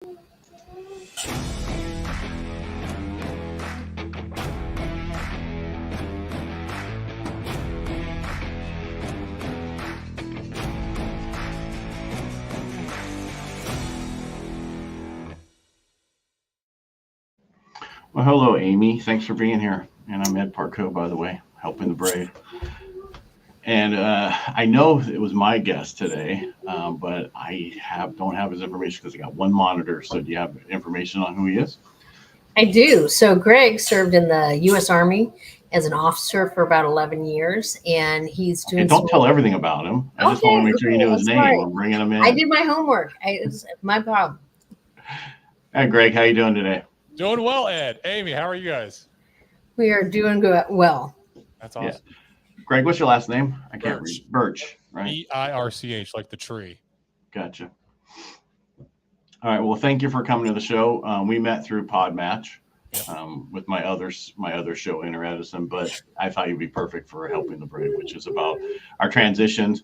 Well, hello, Amy. Thanks for being here. And I'm Ed Parcaut, by the way, helping the brave. And I know it was my guest today, but I don't have his information because I got one monitor. So do you have information on who he is? I do. So Greg served in the U.S. Army as an officer for about 11 years, and he's doing. Don't tell everything about him. I just want to make sure you knew his name. We're bringing him in. I did my homework. It's my problem. Hey, Greg, how you doing today? Doing well, Ed. Amy, how are you guys? We are doing good. Well. That's awesome. Yeah. Greg, what's your last name? I can't read. Birch, right? Birch, like the tree. Gotcha. All right. Well, thank you for coming to the show. We met through Podmatch with my other show, Inner Edison, but I thought you'd be perfect for Helping the Brave, which is about our transitions.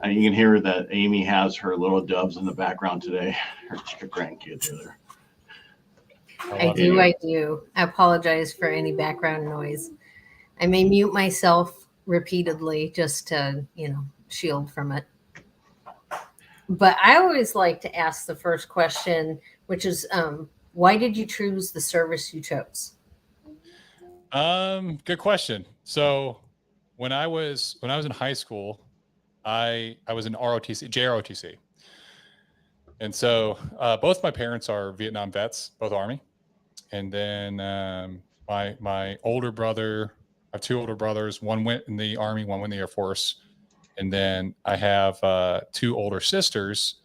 You can hear that Amy has her little doves in the background today. Her grandkids are there. I do. I apologize for any background noise. I may mute myself repeatedly just to, shield from it. But I always like to ask the first question, which is, why did you choose the service you chose? Good question. So when I was in high school, I was in JROTC. And so both my parents are Vietnam vets, both Army. And then my older brother, I have two older brothers. One went in the Army, one went in the Air Force. And then I have two older sisters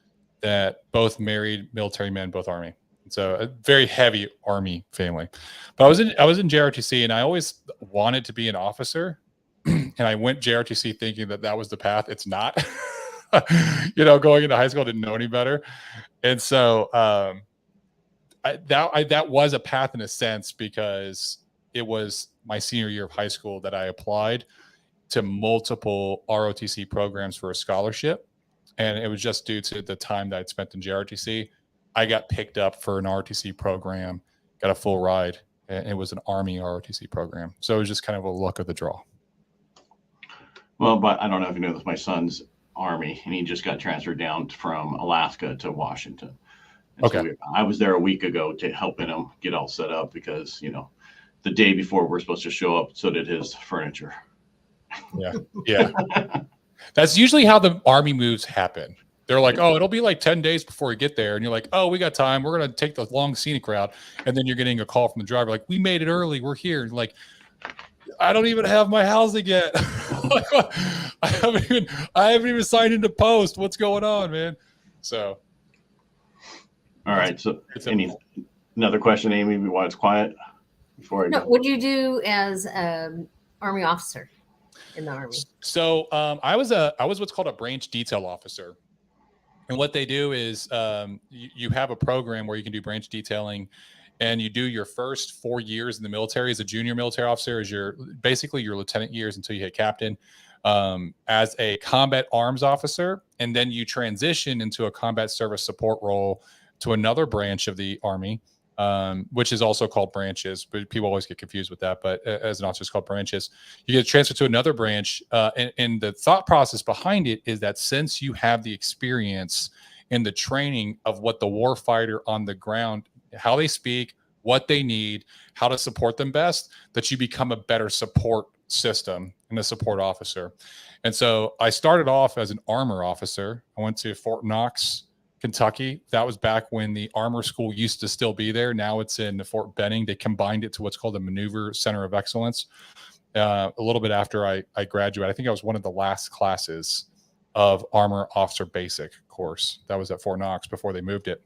that both married military men, both Army. So a very heavy Army family. But I was in JROTC, and I always wanted to be an officer. And I went JROTC thinking that was the path. It's not. Going into high school, I didn't know any better. And so that was a path in a sense, because it was my senior year of high school that I applied to multiple ROTC programs for a scholarship. And it was just due to the time that I'd spent in JROTC. I got picked up for an ROTC program, got a full ride, and it was an Army ROTC program. So it was just kind of a luck of the draw. Well, but I don't know if you know this, my son's Army, and he just got transferred down from Alaska to Washington. And okay. So I was there a week ago to helping him get all set up because, the day before we're supposed to show up, so did his furniture. Yeah. That's usually how the Army moves happen. They're like, oh, it'll be like 10 days before we get there. And you're like, oh, we got time. We're going to take the long scenic route. And then you're getting a call from the driver, like, we made it early. We're here. And like, I don't even have my housing yet. I haven't even signed into post. What's going on, man? So. All right. So another question, Amy, while it's quiet before I go. What do you do as an Army officer in the Army? So I was what's called a branch detail officer. And what they do is you have a program where you can do branch detailing, and you do your first 4 years in the military as a junior military officer, as your lieutenant years until you hit captain, as a combat arms officer. And then you transition into a combat service support role to another branch of the Army, which is also called branches, but people always get confused with that. But as an officer, it's called branches. You get transferred to another branch. And the thought process behind it is that since you have the experience in the training of what the war fighter on the ground, how they speak, what they need, how to support them best, that you become a better support system and a support officer. And so I started off as an armor officer. I went to Fort Knox, Kentucky. That was back when the armor school used to still be there. Now it's in Fort Benning. They combined it to what's called the Maneuver Center of Excellence. A little bit after I graduated, I think I was one of the last classes of Armor Officer Basic course. That was at Fort Knox before they moved it.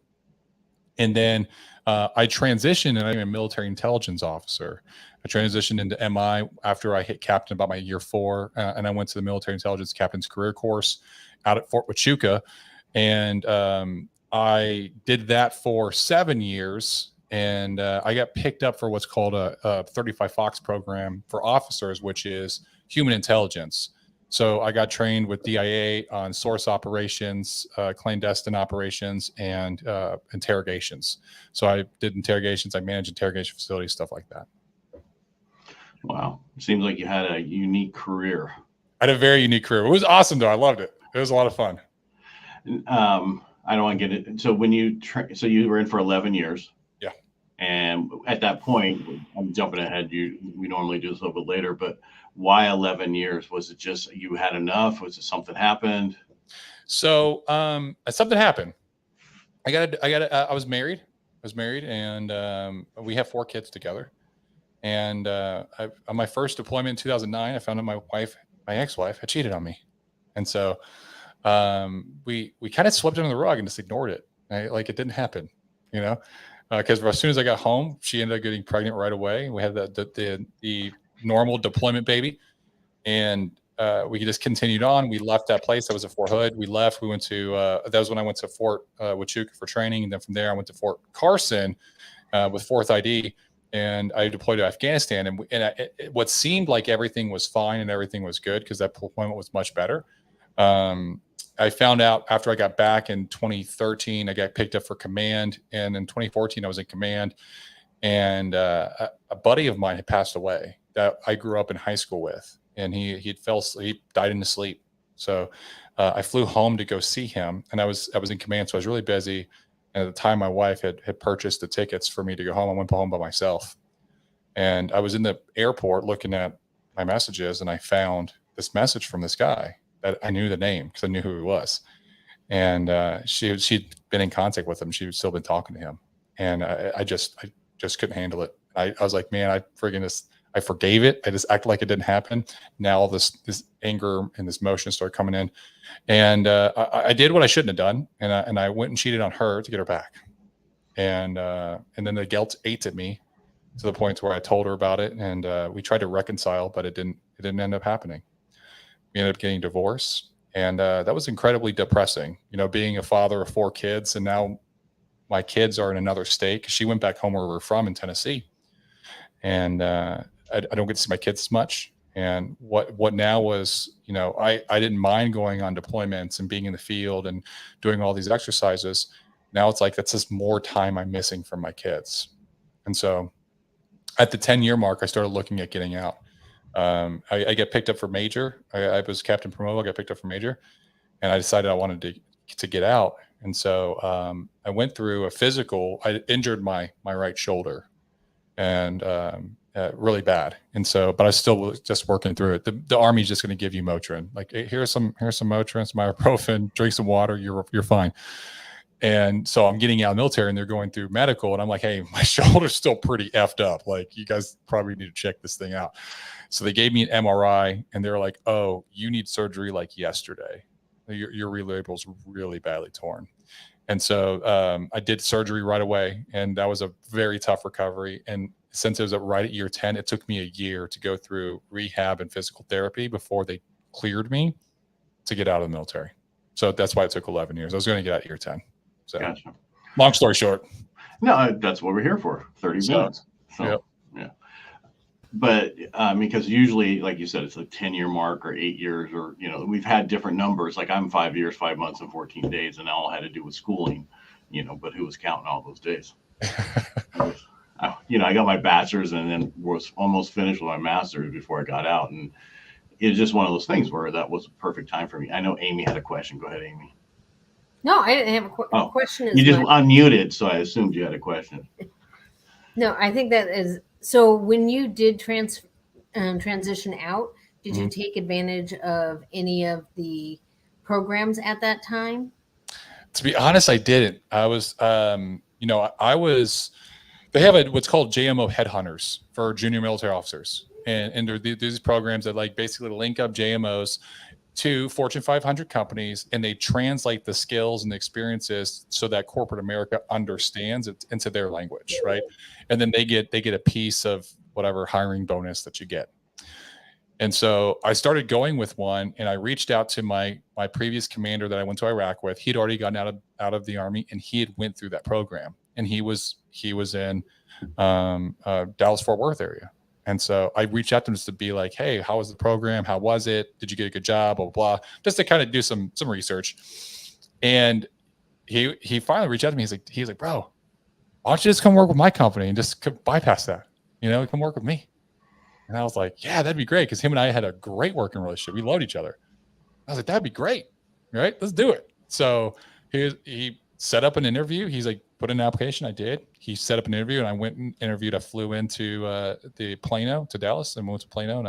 And then I transitioned, and I'm a military intelligence officer. I transitioned into MI after I hit captain about my year 4, and I went to the military intelligence captain's career course out at Fort Huachuca. And I did that for 7 years, and I got picked up for what's called a 35 Fox program for officers, which is human intelligence. So I got trained with DIA on source operations, clandestine operations, and interrogations. So I did interrogations. I managed interrogation facilities, stuff like that. Wow. Seems like you had a unique career. I had a very unique career. It was awesome, though. I loved it. It was a lot of fun. I don't want to get it. So when you so you were in for 11 years. Yeah. And at that point, I'm jumping ahead. We normally do this a little bit later, but why 11 years? Was it just you had enough? Was it something happened? So something happened. I was married. And we have 4 kids together. And on my first deployment in 2009, I found out my ex-wife, had cheated on me. And so we kind of swept it under the rug and just ignored it. Like it didn't happen, because as soon as I got home, she ended up getting pregnant right away. We had the normal deployment baby, and we just continued on. We left that place. That was at Fort Hood. We left. We went to that was when I went to Fort Huachuca for training, and then from there I went to Fort Carson with 4th ID, and I deployed to Afghanistan. And what seemed like everything was fine and everything was good because that deployment was much better. I found out after I got back in 2013, I got picked up for command. And in 2014, I was in command. And a buddy of mine had passed away that I grew up in high school with. And he died in his sleep. So I flew home to go see him. And I was in command, so I was really busy. And at the time, my wife had purchased the tickets for me to go home. I went home by myself. And I was in the airport looking at my messages, and I found this message from this guy. That I knew the name because I knew who he was. And she'd been in contact with him. She'd still been talking to him. And I just couldn't handle it. I was like, man, I forgave it. I just acted like it didn't happen. Now all this anger and this motion started coming in. And I did what I shouldn't have done. And I went and cheated on her to get her back. And then the guilt ate at me to the point where I told her about it. And we tried to reconcile, but it didn't end up happening. We ended up getting divorced, and that was incredibly depressing, being a father of 4 kids. And now my kids are in another state. She went back home where we're from in Tennessee. And I don't get to see my kids as much. And what now was, I didn't mind going on deployments and being in the field and doing all these exercises. Now it's like, that's just more time I'm missing from my kids. And so at the 10-year mark, I started looking at getting out. I get picked up for major. I was captain promoted. I got picked up for major, and I decided I wanted to get out. And so I went through a physical. I injured my right shoulder, and really bad. And so, but I still was just working through it. The Army's just going to give you Motrin. Like, hey, here's some Motrin, some ibuprofen, drink some water. You're fine. And so I'm getting out of the military, and they're going through medical, and I'm like, hey, my shoulder's still pretty effed up. Like, you guys probably need to check this thing out. So they gave me an MRI, and they're like, oh, you need surgery like yesterday. Your relabel's really badly torn. And so I did surgery right away, and that was a very tough recovery. And since it was right at year 10, it took me a year to go through rehab and physical therapy before they cleared me to get out of the military. So that's why it took 11 years. I was going to get out at year 10. So gotcha. Long story short. No, that's what we're here for, 30 minutes. So, yep. Yeah. But because usually, like you said, it's a 10-year mark or 8 years, or, we've had different numbers. Like I'm 5 years, 5 months, and 14 days, and that all had to do with schooling, but who was counting all those days? I got my bachelor's and then was almost finished with my master's before I got out. And it was just one of those things where that was a perfect time for me. I know Amy had a question. Go ahead, Amy. No, I didn't have a question. You just unmuted, so I assumed you had a question. No, I think that is so. When you did transition out, did you take advantage of any of the programs at that time? To be honest, I didn't. I was, they have what's called JMO headhunters for junior military officers. And there are these programs that basically link up JMOs to Fortune 500 companies, and they translate the skills and the experiences so that corporate America understands it into their language, right? And then they get a piece of whatever hiring bonus that you get. And so I started going with one, and I reached out to my previous commander that I went to Iraq with. He'd already gotten out of the Army, and he had went through that program, and he was in Dallas Fort Worth area. And so I reached out to him just to be like, hey, how was the program? How was it? Did you get a good job? Blah, blah, blah. Just to kind of do some research. And he finally reached out to me. He's like, bro, why don't you just come work with my company and just bypass that? Come work with me. And I was like, yeah, that'd be great. Because him and I had a great working relationship. We loved each other. I was like, that'd be great. Right? Let's do it. So he set up an interview. He's like, put in an application. I did. He set up an interview and I went and interviewed. I flew into the Plano to Dallas and went to Plano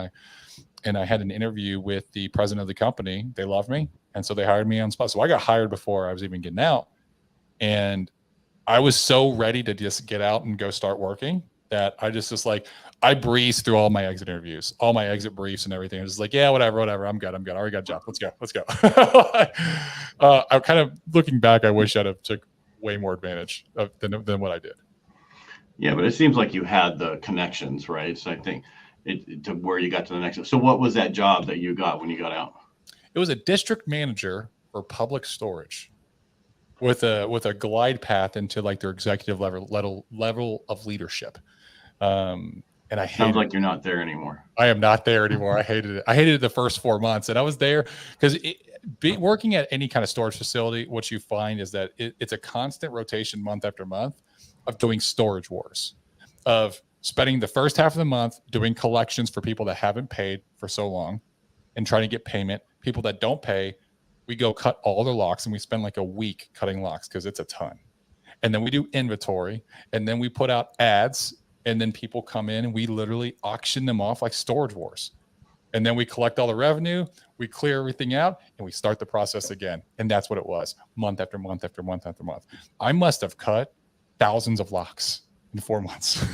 and I had an interview with the president of the company. They loved me. And so they hired me on the spot. So I got hired before I was even getting out. And I was so ready to just get out and go start working that I just like, I breezed through all my exit interviews, all my exit briefs and everything. I was like, yeah, whatever. I'm good. I already got a job. Let's go. I'm kind of looking back. I wish I'd have took way more advantage than what I did. Yeah, but it seems like you had the connections, right? So I think to where you got to the next. So what was that job that you got when you got out? It was a district manager for public storage with a glide path into like their executive level of leadership. And I sounds like you're not there anymore. I am not there anymore. I hated it. I hated it the first 4 months, and I was there because working at any kind of storage facility, what you find is that it's a constant rotation month after month of doing storage wars, of spending the first half of the month doing collections for people that haven't paid for so long and trying to get payment. People that don't pay, we go cut all their locks and we spend like a week cutting locks because it's a ton. And then we do inventory and then we put out ads and then people come in and we literally auction them off like storage wars. And then we collect all the revenue, we clear everything out, and we start the process again. And that's what it was, month after month after month after month. I must have cut thousands of locks in 4 months.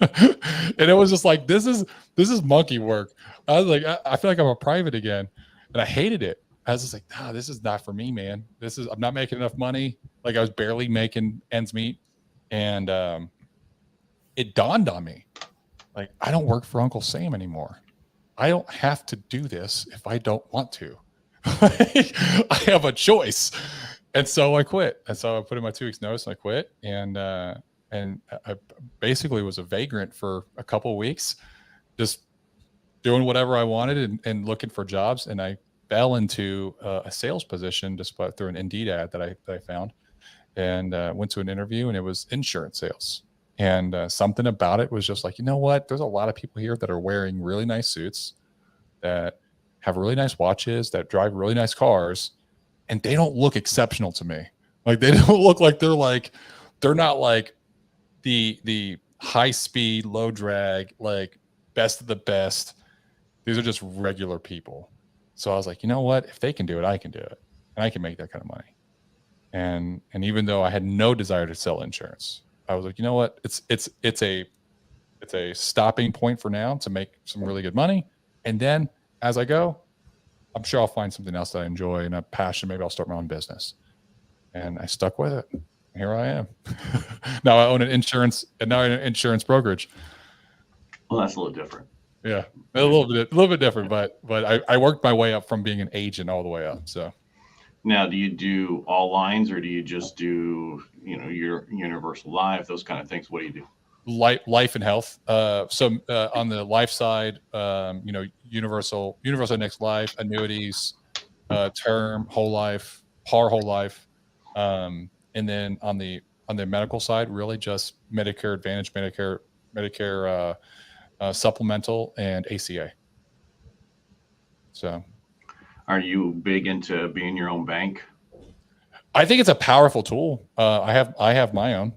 And it was just like, this is monkey work. I was like, I feel like I'm a private again. And I hated it. I was just like, nah, this is not for me, man. I'm not making enough money. Like I was barely making ends meet. And it dawned on me, like, I don't work for Uncle Sam anymore. I don't have to do this if I don't want to. I have a choice. And so I quit. And so I put in my 2 weeks notice and I quit. And I basically was a vagrant for a couple of weeks, just doing whatever I wanted and looking for jobs. And I fell into a sales position just through an Indeed ad that I found, and went to an interview, and it was insurance sales. And something about it was just like, you know what? There's a lot of people here that are wearing really nice suits, that have really nice watches, that drive really nice cars, and they don't look exceptional to me. Like they don't look like they're not like the high speed, low drag, like best of the best. These are just regular people. So I was like, you know what? If they can do it, I can do it, and I can make that kind of money. And even though I had no desire to sell insurance, I was like, you know what? It's a stopping point for now to make some really good money. And then as I go, I'm sure I'll find something else that I enjoy and I'm passionate. Maybe I'll start my own business. And I stuck with it. Here I am. Now I own an insurance brokerage. Well, that's a little different. Yeah, a little bit different, but I worked my way up from being an agent all the way up. So now, do you do all lines, or do you just do your universal life, those kind of things? What do you do? Life and health. So on the life side, universal next life, annuities, term, whole life, par whole life, and then on the medical side, really just Medicare Advantage, Medicare supplemental, and ACA. So, are you big into being your own bank? I think it's a powerful tool. I have my own.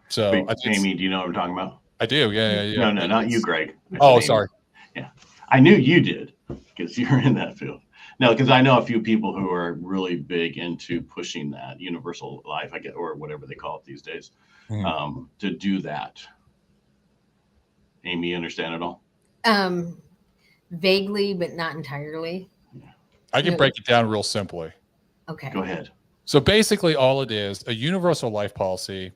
So, Amy, do you know what I'm talking about? I do. Yeah. No, not you, Greg. Oh, sorry. Yeah, I knew you did because you're in that field. No, because I know a few people who are really big into pushing that universal life, I get, or whatever they call it these days, to do that. Amy, you understand it all? Vaguely, but not entirely. Yeah. I can break it down real simply. Okay. Go ahead. So basically all it is, a universal life policy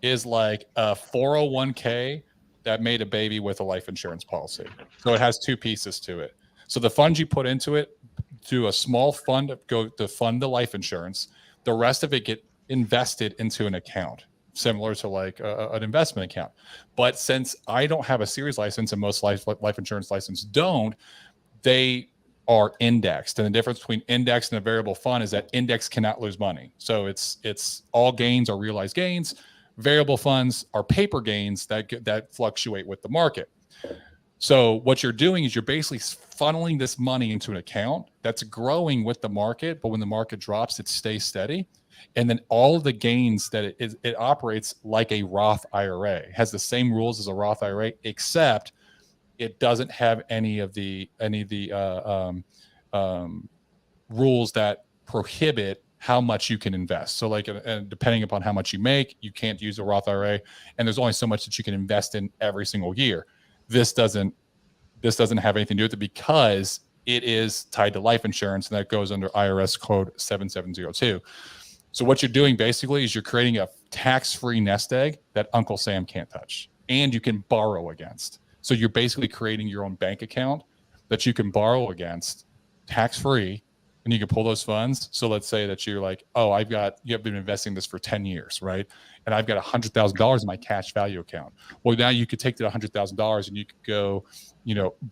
is like a 401k that made a baby with a life insurance policy. So it has two pieces to it. So the funds you put into it, do a small fund go to fund the life insurance. The rest of it get invested into an account. similar to like an investment account. But since I don't have a series license and most life insurance licenses don't, they are indexed. And the difference between index and a variable fund is that index cannot lose money. So it's all gains are realized gains. Variable funds are paper gains that fluctuate with the market. So what you're doing is you're basically funneling this money into an account that's growing with the market, but when the market drops, it stays steady. And then all of the gains that it operates like a Roth IRA. It has the same rules as a Roth IRA, except it doesn't have any of the rules that prohibit how much you can invest. So like, and depending upon how much you make, you can't use a Roth IRA, and there's only so much that you can invest in every single year. This doesn't have anything to do with it because it is tied to life insurance, and that goes under IRS code 7702. So what you're doing basically is you're creating a tax-free nest egg that Uncle Sam can't touch, and you can borrow against. So you're basically creating your own bank account that you can borrow against tax-free, and you can pull those funds. So let's say that you're like, oh, you have been investing this for 10 years, right? And I've got $100,000 in my cash value account. Well, now you could take that $100,000 and you could go,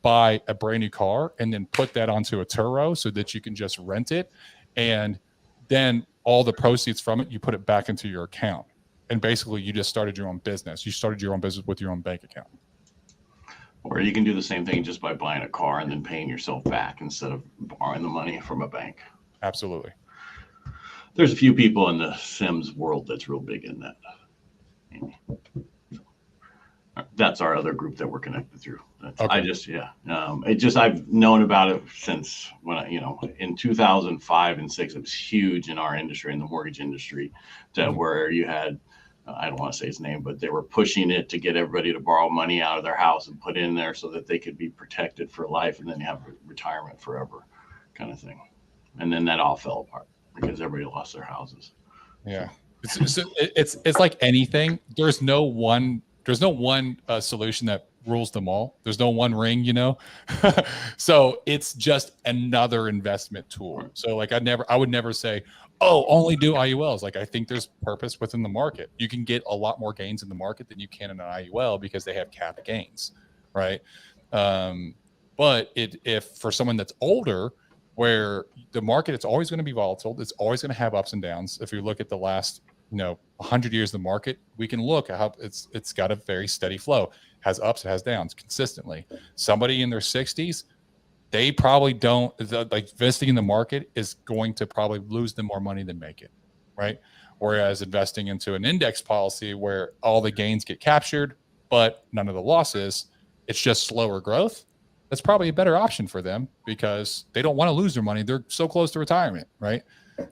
buy a brand new car and then put that onto a Turo so that you can just rent it. And then all the proceeds from it, you put it back into your account. And basically you just started your own business. You started your own business with your own bank account. Or you can do the same thing just by buying a car and then paying yourself back instead of borrowing the money from a bank. Absolutely. There's a few people in the Sims world that's real big in that. That's our other group that we're connected through. Okay. I've known about it since when in 2005 and 6, it was huge in our industry, in the mortgage industry, where you had, I don't want to say his name, but they were pushing it to get everybody to borrow money out of their house and put in there so that they could be protected for life and then have retirement forever kind of thing. And then that all fell apart because everybody lost their houses. Yeah. It's like anything. There's no one solution that rules them all. There's no one ring, So it's just another investment tool. So like I would never say, oh, only do IULs. Like I think there's purpose within the market. You can get a lot more gains in the market than you can in an IUL because they have capped gains, right? But if for someone that's older, where the market, it's always going to be volatile. It's always going to have ups and downs. If you look at the last 100 years of the market, we can look at how it's got a very steady flow, has ups, it has downs consistently. Somebody in their 60s, they probably don't, like investing in the market is going to probably lose them more money than make it, right? Whereas investing into an index policy where all the gains get captured, but none of the losses, it's just slower growth. That's probably a better option for them because they don't want to lose their money. They're so close to retirement, right?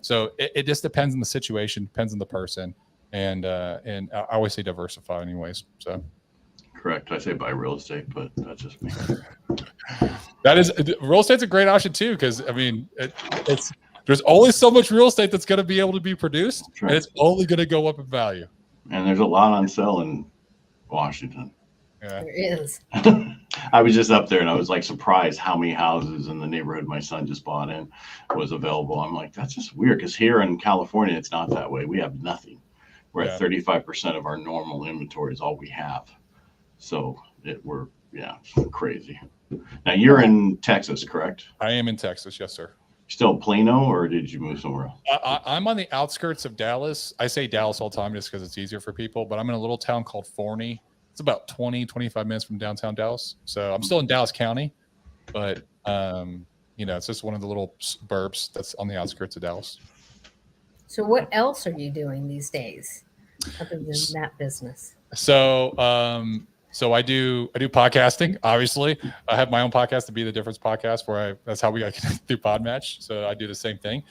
So it just depends on the situation, depends on the person, and I always say diversify, anyways. So correct. I say buy real estate, but that's just me. Real estate's a great option too, because I mean, there's only so much real estate that's going to be able to be produced, right. And it's only going to go up in value. And there's a lot on sale in Washington. Yeah. There is. I was just up there and I was like surprised how many houses in the neighborhood my son just bought in was available. I'm like, that's just weird because here in California, it's not that way. We have nothing. We're at 35% of our normal inventory is all we have. So it's crazy. Now you're in Texas, correct? I am in Texas. Yes, sir. Still Plano, or did you move somewhere else? I'm on the outskirts of Dallas. I say Dallas all the time just because it's easier for people, but I'm in a little town called Forney. It's about 25 minutes from downtown Dallas. So I'm still in Dallas County, but it's just one of the little suburbs that's on the outskirts of Dallas. So what else are you doing these days other than that business? So I do podcasting. Obviously, I have my own podcast, the Be the Difference podcast, where that's how we got connected through Podmatch. So I do the same thing,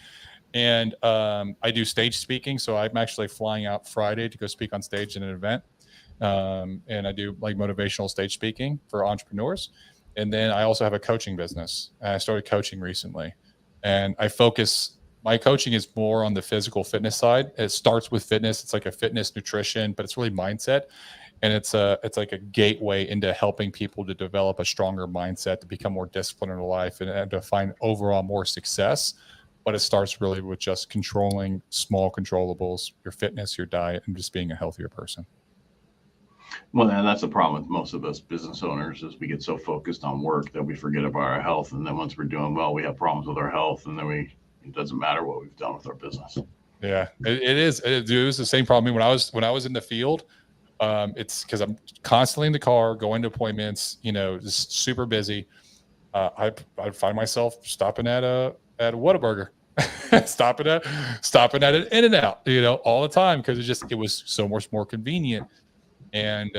and I do stage speaking. So I'm actually flying out Friday to go speak on stage in an event. And I do like motivational stage speaking for entrepreneurs. And then I also have a coaching business. I started coaching recently, and my coaching is more on the physical fitness side. It starts with fitness. It's like a fitness nutrition, but it's really mindset. And it's like a gateway into helping people to develop a stronger mindset, to become more disciplined in their life, and to find overall more success but it starts really with just controlling small controllables, your fitness, your diet, and just being a healthier person. Well, and that's the problem with most of us business owners is we get so focused on work that we forget about our health. And then once we're doing well, we have problems with our health. And then it doesn't matter what we've done with our business. Yeah, it is. It was the same problem when I was in the field. It's because I'm constantly in the car, going to appointments, just super busy. I find myself stopping at a Whataburger, stopping at an In-N-Out, all the time because it was so much more convenient. And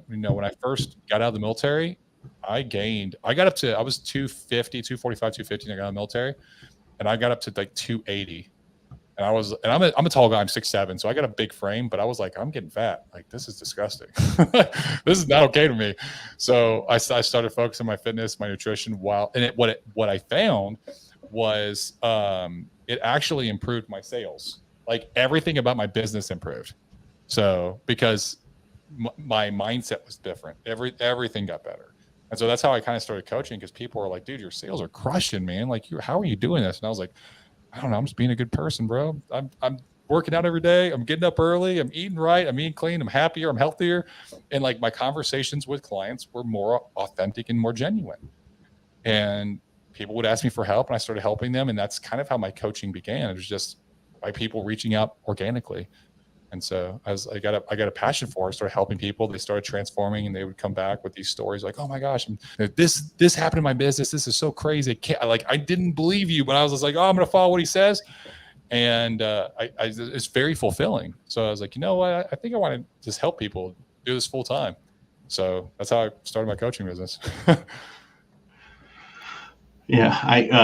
when I first got out of the military, I got up to, I was 250, 245, 250, and I got out of the military, and I got up to like 280. And I'm a tall guy, I'm 6'7", so I got a big frame, but I was like, I'm getting fat. Like, this is disgusting. This is not okay to me. So I started focusing on my fitness, my nutrition, what I found was it actually improved my sales. Like, everything about my business improved. So because my mindset was different, everything got better. And so that's how I kind of started coaching, because people are like, dude, your sales are crushing, man. Like, how are you doing this? And I was like, I don't know. I'm just being a good person, bro. I'm working out every day. I'm getting up early. I'm eating right. I'm eating clean. I'm happier. I'm healthier. And like, my conversations with clients were more authentic and more genuine. And people would ask me for help, and I started helping them. And that's kind of how my coaching began. It was just by people reaching out organically. And so as I got a passion for it, I started helping people. They started transforming, and they would come back with these stories like, oh my gosh, this happened in my business. This is so crazy. I didn't believe you, but I was just like, oh, I'm going to follow what he says. And it's very fulfilling. So I was like, you know what? I think I want to just help people do this full time. So that's how I started my coaching business. Yeah.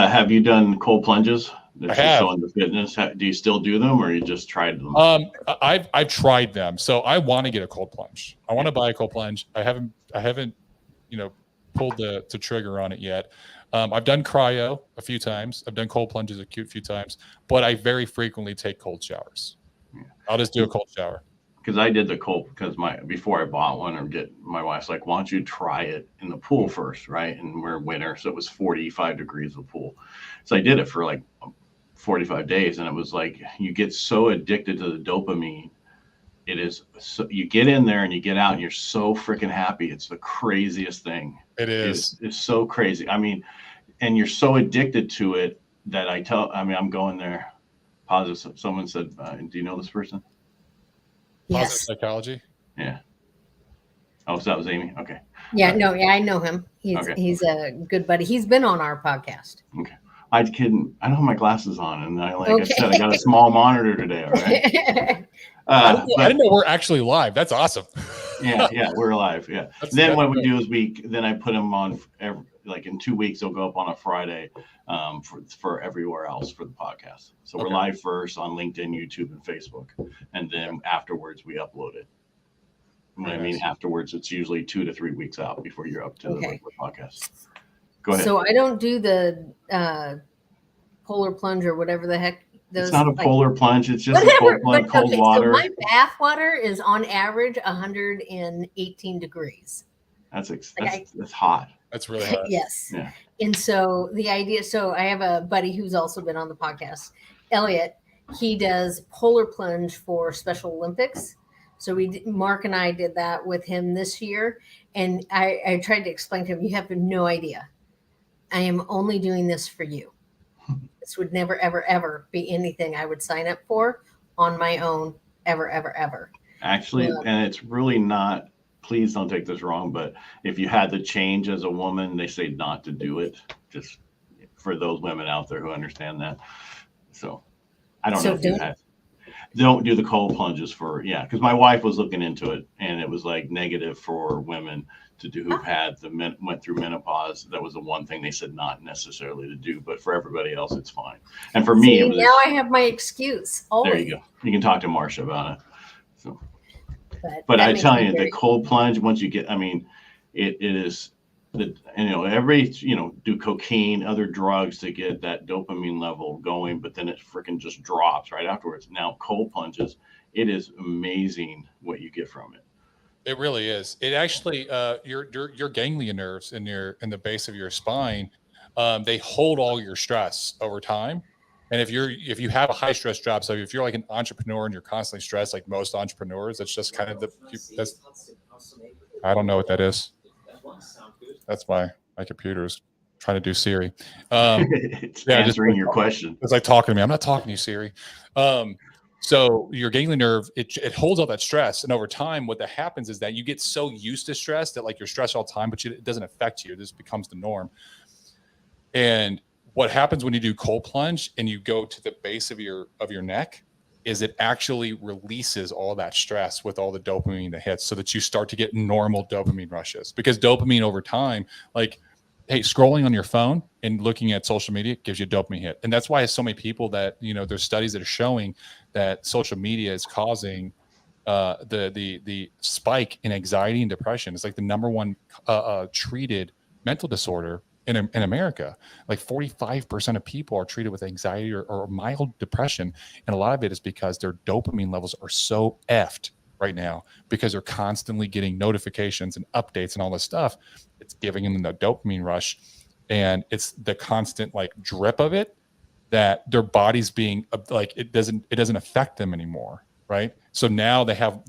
Have you done cold plunges? I have. So into fitness, do you still do them, or you just tried them? I've tried them. So I want to get a cold plunge. I want to buy a cold plunge. I haven't, pulled the trigger on it yet. I've done cryo a few times. I've done cold plunges a few times, but I very frequently take cold showers. Yeah. I'll just do a cold shower. Because I did the cold, because before I bought one, my wife's like, why don't you try it in the pool first, right? And we're in winter, so it was 45 degrees of pool. So I did it for like 45 days, and it was like, you get so addicted to the dopamine. It is so, you get in there and you get out and you're so freaking happy. It's the craziest thing. It is. It's so crazy. I mean, and you're so addicted to it that I'm going there. Positive. Someone said, do you know this person? Yes. Positive psychology. Yeah. Oh, so that was Amy. Okay. Yeah. No. Yeah, I know him. He's a good buddy. He's been on our podcast. Okay. I don't have my glasses on, and I said, I got a small monitor today. All right. I didn't know we're actually live. That's awesome. Yeah, we're live. Yeah. Then what we do is I put them on in 2 weeks. They'll go up on a Friday for everywhere else for the podcast. So we're live first on LinkedIn, YouTube, and Facebook, and then afterwards we upload it. When I mean afterwards, it's usually 2 to 3 weeks out before you're up to the regular podcast. Go ahead. So I don't do the polar plunge or whatever the heck. It's not a polar plunge. It's just a cold plunge, cold water. So my bath water is on average 118 degrees. That's hot. That's really hot. Yes. Yeah. And so the idea, I have a buddy who's also been on the podcast, Elliot. He does polar plunge for Special Olympics. So Mark and I did that with him this year. And I tried to explain to him, you have no idea. I am only doing this for you. This would never, ever, ever be anything I would sign up for on my own, ever, ever, ever. Actually, and it's really not, please don't take this wrong, but if you had to change as a woman, they say not to do it, just for those women out there who understand that. So I don't know if you had. Don't do the cold plunges because my wife was looking into it, and it was like negative for women to do who went through menopause. That was the one thing they said not necessarily to do, but for everybody else, it's fine. And for me, now I have my excuse. Always. There you go. You can talk to Marcia about it. So, but I tell you, the cold plunge, once you get, it is do cocaine, other drugs to get that dopamine level going, but then it freaking just drops right afterwards. Now, cold plunges, it is amazing what you get from it. It really is. It actually, your ganglion nerves in the base of your spine, they hold all your stress over time. And if you have a high stress job, so if you're like an entrepreneur and you're constantly stressed, like most entrepreneurs, that's just kind of I don't know what that is. That's my computer's trying to do Siri. It's answering your question. It's like talking to me. I'm not talking to you, Siri. So your ganglion nerve, it holds all that stress. And over time, what that happens is that you get so used to stress that like you're stressed all the time, but it doesn't affect you. This becomes the norm. And what happens when you do cold plunge and you go to the base of your neck is it actually releases all that stress with all the dopamine that hits so that you start to get normal dopamine rushes. Because dopamine over time, like, hey, scrolling on your phone and looking at social media gives you a dopamine hit. And that's why so many people that, there's studies that are showing that social media is causing the spike in anxiety and depression. It's like the number one treated mental disorder in America. Like 45% of people are treated with anxiety or mild depression. And a lot of it is because their dopamine levels are so effed right now because they're constantly getting notifications and updates and all this stuff. It's giving them the dopamine rush, and it's the constant like drip of it that their body's being like, it doesn't affect them anymore. Right. So now they have,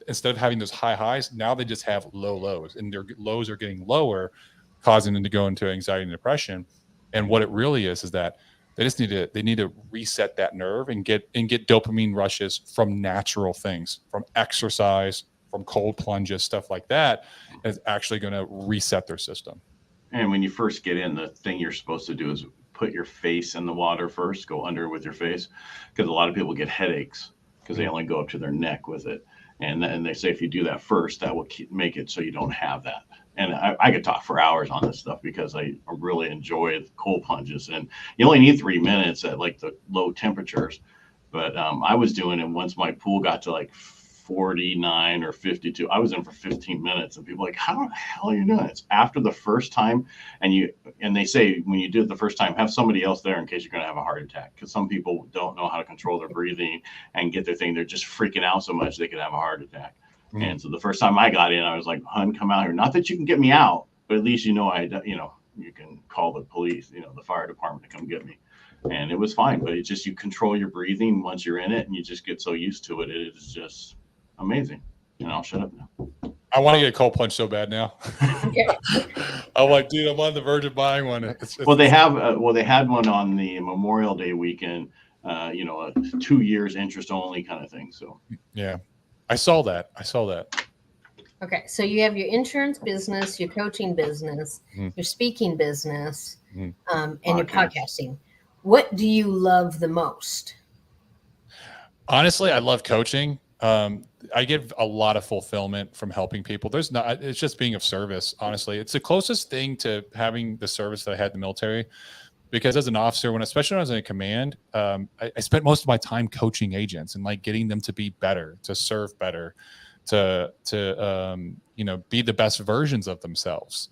instead of having those high highs, now they just have low lows, and their lows are getting lower, causing them to go into anxiety and depression. And what it really is that they need to reset that nerve and get dopamine rushes from natural things, from exercise, from cold plunges, stuff like that. Is actually going to reset their system. And when you first get in, the thing you're supposed to do is put your face in the water first, go under with your face, because a lot of people get headaches because they only go up to their neck with it. And then they say if you do that first, that will make it so you don't have that. And I could talk for hours on this stuff because I really enjoy the cold plunges. And you only need 3 minutes at like the low temperatures. But I was doing it once my pool got to like 49 or 52. I was in for 15 minutes, and people are like, how the hell are you doing? It's after the first time. And they say when you do it the first time, have somebody else there in case you're going to have a heart attack. Because some people don't know how to control their breathing and get their thing. They're just freaking out so much they could have a heart attack. And so the first time I got in, I was like, "Hun, come out here. Not that you can get me out, but at least you can call the police, the fire department to come get me." And it was fine. But it's just you control your breathing once you're in it, and you just get so used to it. It is just amazing. And I'll shut up now. I want to get a cold plunge so bad now. I'm like, dude, I'm on the verge of buying one. They had one on the Memorial Day weekend. A 2 years interest only kind of thing. So yeah. I saw that. Okay, so you have your insurance business, your coaching business, your speaking business, and your podcasting. What do you love the most? Honestly, I love coaching. I get a lot of fulfillment from helping people. It's just being of service. Honestly, it's the closest thing to having the service that I had in the military. Because as an officer, especially when I was in a command, I spent most of my time coaching agents and like getting them to be better, to serve better, to be the best versions of themselves.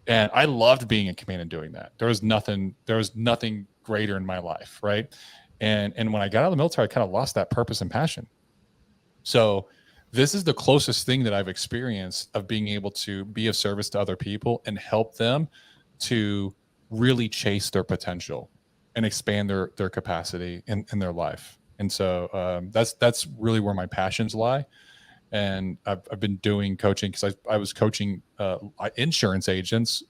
And I loved being in command and doing that. There was nothing greater in my life, right? And when I got out of the military, I kind of lost that purpose and passion. So this is the closest thing that I've experienced of being able to be of service to other people and help them to really chase their potential and expand their capacity in their life. And so that's really where my passions lie. And I've been doing coaching because I was coaching insurance agents,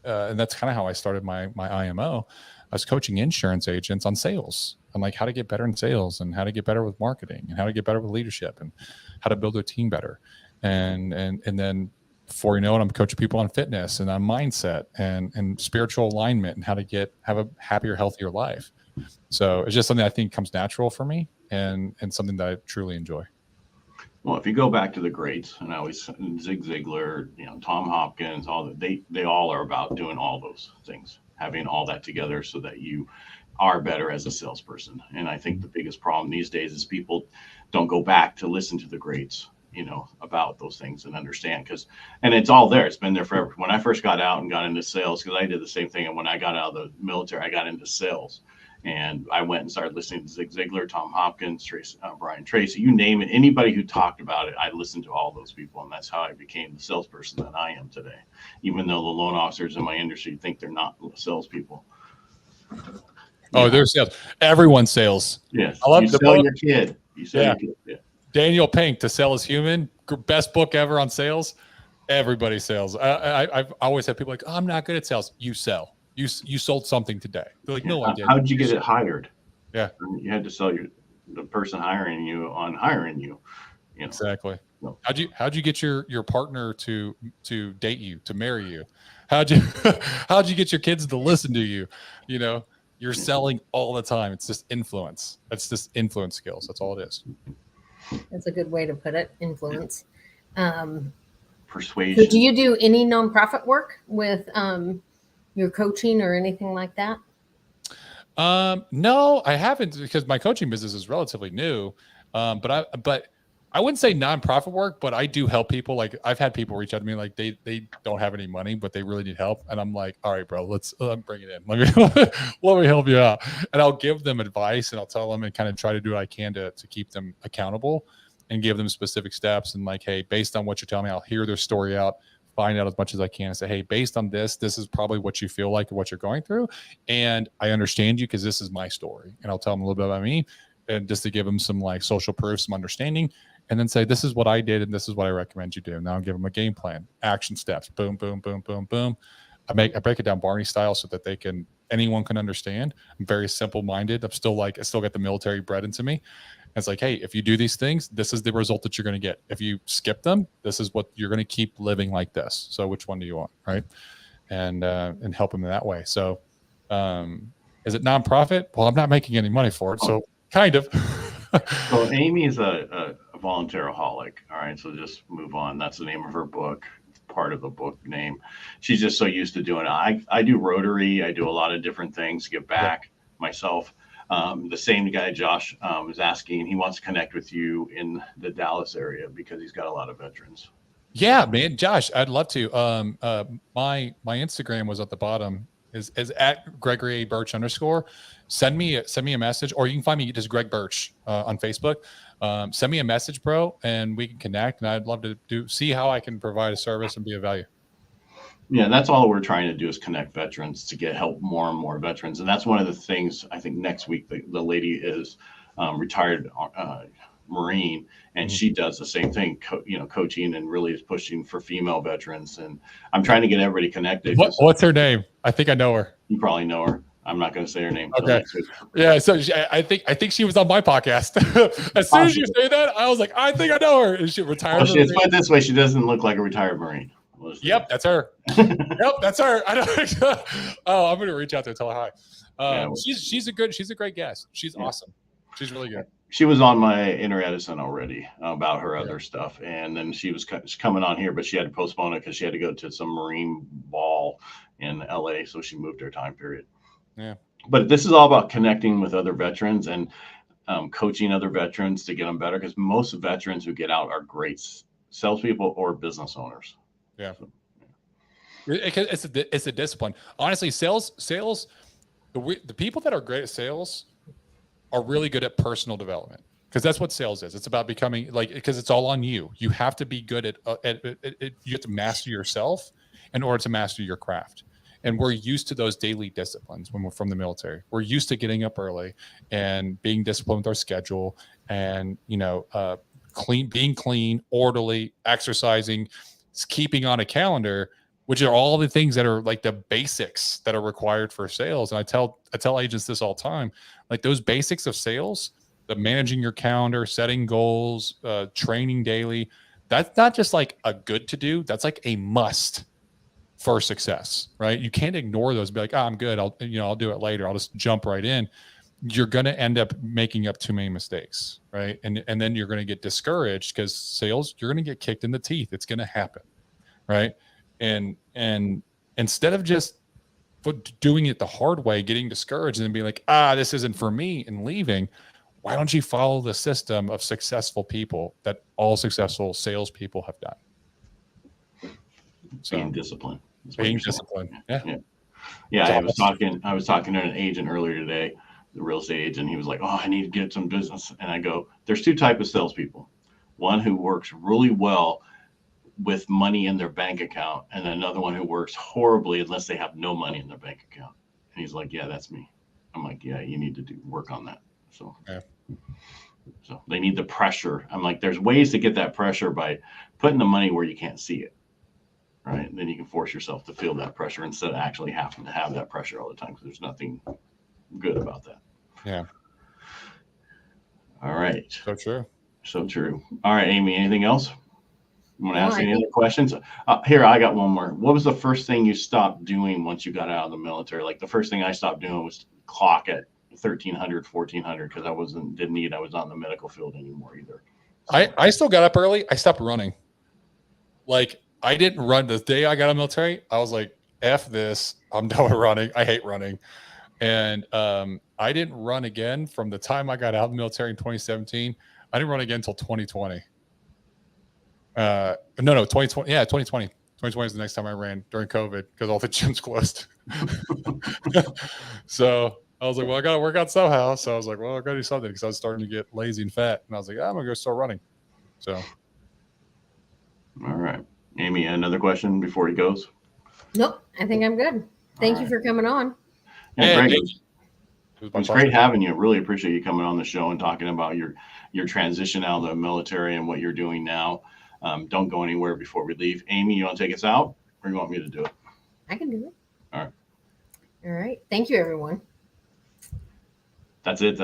and that's kind of how I started my IMO. I was coaching insurance agents on sales and like how to get better in sales and how to get better with marketing and how to get better with leadership and how to build their team better. And then before you know it, I'm coaching people on fitness and on mindset and spiritual alignment and how to have a happier, healthier life. So it's just something I think comes natural for me and something that I truly enjoy. Well, if you go back to the greats, and I always Zig Ziglar, Tom Hopkins, they all are about doing all those things, having all that together so that you are better as a salesperson. And I think the biggest problem these days is people don't go back to listen to the greats, about those things and understand and it's all there. It's been there forever. When I first got out and got into sales, because I did the same thing. And when I got out of the military, I got into sales and I went and started listening to Zig Ziglar, Tom Hopkins, Brian Tracy, you name it. Anybody who talked about it, I listened to all those people. And that's how I became the salesperson that I am today, even though the loan officers in my industry think they're not salespeople. Oh, Yeah. there's sales. Everyone's sales. Yes. I love You the sell book. your kid. You sell Yeah. your kid. Yeah. Daniel Pink, To Sell is Human. Best book ever on sales. Everybody sells. I've always had people like, oh, I'm not good at sales. You sell. You sold something today. They're like, no, I didn't. How'd you get it hired? Yeah. You had to sell the person hiring you on hiring you. You know. Exactly. No. How'd you get your partner to date you, to marry you? How'd you get your kids to listen to you? You know, you're selling all the time. It's just influence. That's just influence skills. That's all it is. That's a good way to put it. Influence. Persuasion. So do you do any nonprofit work with your coaching or anything like that? No, I haven't, because my coaching business is relatively new. But I wouldn't say nonprofit work, but I do help people. Like, I've had people reach out to me, like they don't have any money, but they really need help. And I'm like, all right, bro, let's bring it in. Let me help you out. And I'll give them advice, and I'll tell them and kind of try to do what I can to keep them accountable and give them specific steps. And like, hey, based on what you're telling me, I'll hear their story out, find out as much as I can, and say, hey, based on this is probably what you feel like and what you're going through. And I understand you because this is my story. And I'll tell them a little bit about me, and just to give them some like social proof, some understanding, and then say, this is what I did, and this is what I recommend you do. Now I'll give them a game plan, action steps, boom, boom, boom, boom, boom. I break it down Barney style so that anyone can understand. I'm very simple-minded. I still get the military bred into me. It's like, hey, if you do these things, this is the result that you're going to get. If you skip them, this is what you're going to keep living like this. So which one do you want, right? And help them in that way. So is it nonprofit? Well, I'm not making any money for it, so kind of. So Amy is a volunteeraholic. All right, so just move on. That's the name of her book. Part of the book name. She's just so used to doing it. I do Rotary. I do a lot of different things. Give back myself. The same guy, Josh, is asking. He wants to connect with you in the Dallas area because he's got a lot of veterans. Yeah, man, Josh, I'd love to. My Instagram was at the bottom. Is at Gregory Birch _ Send me a message, or you can find me just Greg Birch on Facebook. Send me a message, bro, and we can connect. And I'd love to see how I can provide a service and be of value. Yeah, that's all we're trying to do is connect veterans to get help more and more veterans. And that's one of the things I think next week the lady is retired Marine, and she does the same thing, coaching, and really is pushing for female veterans. And I'm trying to get everybody connected. What's her name? I think I know her. You probably know her. I'm not going to say her name. Okay. Yeah. So I think she was on my podcast. As soon as you say that, I was like, I think I know her. Is she retired? Well, let's put it this way: she doesn't look like a retired Marine. Yep, that's her. Yep, that's her. I don't. Oh, I'm going to reach out to her and tell her hi. She's a great guest. She's awesome. She's really good. She was on my Inner Edison already about her other stuff, and then she was coming on here, but she had to postpone it because she had to go to some Marine ball in LA, so she moved her time period. Yeah. But this is all about connecting with other veterans and coaching other veterans to get them better, because most veterans who get out are great salespeople or business owners. Yeah. So, it's a discipline. Honestly, sales, the people that are great at sales are really good at personal development, because that's what sales is. It's about becoming because it's all on you. You have to be good at you have to master yourself in order to master your craft. And we're used to those daily disciplines when we're from the military. We're used to getting up early and being disciplined with our schedule, and being clean, orderly, exercising, keeping on a calendar, which are all the things that are like the basics that are required for sales. And I tell agents this all the time, like those basics of sales, the managing your calendar, setting goals, training daily, that's not just like a good to do. That's like a must for success, right? You can't ignore those. Be like, I'm good. I'll do it later. I'll just jump right in. You're going to end up making up too many mistakes, right? And then you're going to get discouraged, because sales, you're going to get kicked in the teeth. It's going to happen, right? And instead of just doing it the hard way, getting discouraged and being like, this isn't for me, and leaving, why don't you follow the system of successful people that all successful salespeople have done? So, being disciplined. Being disciplined. Yeah. I was talking to an agent earlier today, the real estate agent. He was like, I need to get some business. And I go, there's two types of salespeople. One who works really well with money in their bank account, and another one who works horribly unless they have no money in their bank account. And he's like, yeah, that's me. I'm like, yeah, you need to work on that. So, Yeah. So they need the pressure. I'm like, there's ways to get that pressure by putting the money where you can't see it. Right. And then you can force yourself to feel that pressure instead of actually having to have that pressure all the time, because there's nothing good about that. Yeah. All right. So true. So true. All right, Amy, anything else? You want to No, ask I any think- other questions? Here, I got one more. What was the first thing you stopped doing once you got out of the military? Like the first thing I stopped doing was clock at 1,300, 1,400 because I was not in the medical field anymore either. So, I still got up early. I stopped running. Like I didn't run the day I got out of the military. I was like, F this. I'm done with running. I hate running. And I didn't run again from the time I got out of the military in 2017. I didn't run again until 2020. No, 2020. Yeah, 2020. 2020 is the next time I ran during COVID because all the gyms closed. So I was like, well, I got to work out somehow. So I was like, well, I got to do something because I was starting to get lazy and fat. And I was like, I'm going to go start running. So. all right. Amy, another question before he goes? Nope, I think I'm good. Thank you right. for coming on. Yeah, Greg, It was great having you. Really appreciate you coming on the show and talking about your transition out of the military and what you're doing now. Don't go anywhere before we leave. Amy, you want to take us out, or you want me to do it? I can do it. All right. All right. Thank you, everyone. That's it.